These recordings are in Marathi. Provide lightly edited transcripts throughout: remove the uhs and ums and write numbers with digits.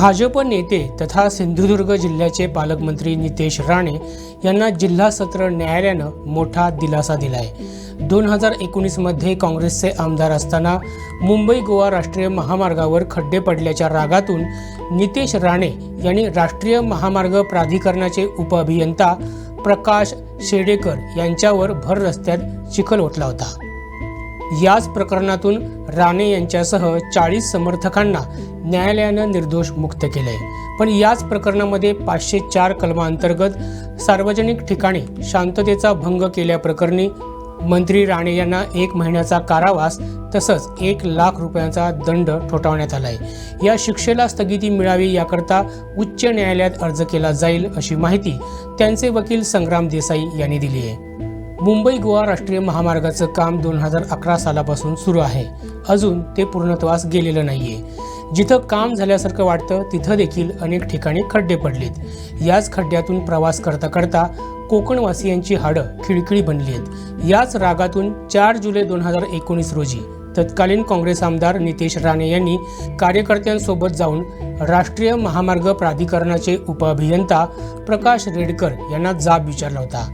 भाजप नेते तथा सिंधुदुर्ग जिल्ह्याचे पालकमंत्री नितेश राणे यांना जिल्हा सत्र न्यायालयानं मोठा दिलासा दिलाय। 2019 मध्ये काँग्रेसचे आमदार असताना मुंबई गोवा राष्ट्रीय महामार्गावर खड्डे पडल्याच्या रागातून नितेश राणे यांनी राष्ट्रीय महामार्ग प्राधिकरणाचे उपअभियंता प्रकाश शेडेकर यांच्यावर भर रस्त्यात चिखल ओतला होता। याच प्रकरणातून राणे यांच्यासह 40 समर्थकांना न्यायालयानं निर्दोष मुक्त केले। पण याच प्रकरणामध्ये 504 कलमांतर्गत सार्वजनिक ठिकाणी शांततेचा भंग केल्याप्रकरणी मंत्री राणे यांना 1 महिन्याचा कारावास तसंच 1 लाख रुपयांचा दंड ठोठावण्यात आलाय। या शिक्षेला स्थगिती मिळावी याकरता उच्च न्यायालयात अर्ज केला जाईल अशी माहिती त्यांचे वकील संग्राम देसाई यांनी दिली आहे। मुंबई गोवा राष्ट्रीय महामार्गाचं काम 2011 सालापासून सुरू आहे। अजून ते पूर्णत्वास गेलेलं नाहीये। जिथं काम झाल्यासारखं वाटतं तिथं देखील अनेक ठिकाणी खड्डे पडलेत। याच खड्ड्यातून प्रवास करता करता कोकणवासियांची हाडं खिळखिळी बनली आहेत। याच रागातून 4 जुलै 2019 रोजी तत्कालीन काँग्रेस आमदार नितेश राणे यांनी कार्यकर्त्यांसोबत जाऊन राष्ट्रीय महामार्ग प्राधिकरणाचे उपअभियंता प्रकाश रेडकर यांना जाब विचारला होता।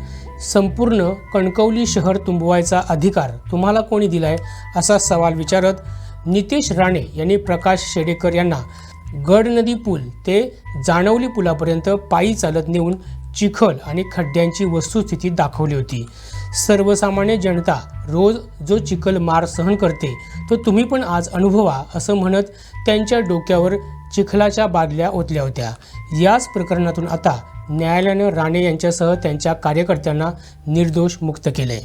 संपूर्ण कणकवली शहर तुंबवायचा अधिकार तुम्हाला कोणी दिलाय असा सवाल विचारत नितेश राणे यांनी प्रकाश शेडेकर यांना गड नदी पूल ते जानवली पुलापर्यंत पायी चालत नेऊन चिखल आणि खड्ड्यांची वस्तुस्थिती दाखवली होती। सर्वसामान्य जनता रोज जो चिखल मार सहन करते तो तुम्ही पण आज अनुभवा असं म्हणत त्यांच्या डोक्यावर चिखलाच्या बादल्या ओतल्या होत्या। याच प्रकरणातून आता न्यायालयानं राणे यांच्यासह त्यांच्या कार्यकर्त्यांना निर्दोष मुक्त केले।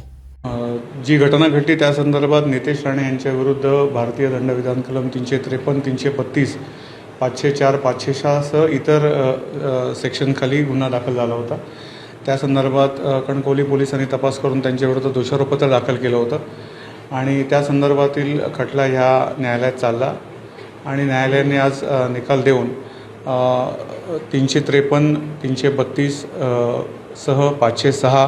जी घटना घडली त्या संदर्भात नितेश राणे यांच्या विरुद्ध भारतीय दंडविधान कलम 353, 332, 504, 506 सह इतर सेक्शनखाली गुन्हा दाखल झाला होता। त्या संदर्भात कणकवली पोलिसांनी तपास करून त्यांच्याविरुद्ध दोषारोपपत्र दाखल केलं होतं आणि त्या संदर्भातील खटला ह्या न्यायालयात चालला आणि न्यायालयाने आज निकाल देऊन 353, 332 सह 506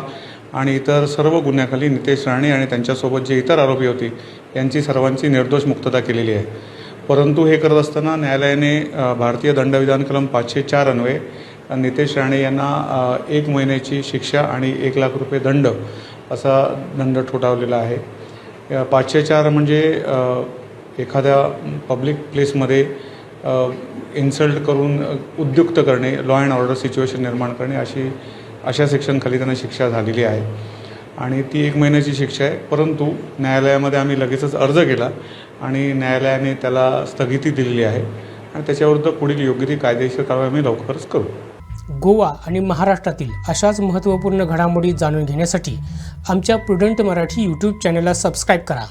आणि इतर सर्व गुन्ह्याखाली नितेश राणे आणि त्यांच्यासोबत जे इतर आरोपी होते यांची सर्वांची निर्दोष मुक्तता केलेली आहे। परंतु हे करत असताना न्यायालयाने भारतीय दंडविधान कलम 504 अन्वये नितेश राणे यांना 1 महिन्याची शिक्षा आणि 1 लाख रुपये दंड असा दंड ठोठावलेला आहे। 504 म्हणजे एखाद्या पब्लिक प्लेसमध्ये इन्सल्ट करून उद्युक्त करणे, लॉ अँड ऑर्डर सिच्युएशन निर्माण करणे अशा सेक्शनखाली त्यांना शिक्षा झालेली आहे आणि ती 1 महिन्याची शिक्षा आहे। परंतु न्यायालयामध्ये आम्ही लगेचच अर्ज केला आणि न्यायालयाने त्याला स्थगिती दिलेली आहे आणि त्याच्याविरुद्ध पुढील योग्य ती कायदेशीर कारवाई आम्ही लवकरच करू। गोवा आणि महाराष्ट्रातील अशाच महत्त्वपूर्ण घडामोडी जाणून घेण्यासाठी आमच्या प्रुडंट मराठी यूट्यूब चॅनलला सबस्क्राईब करा।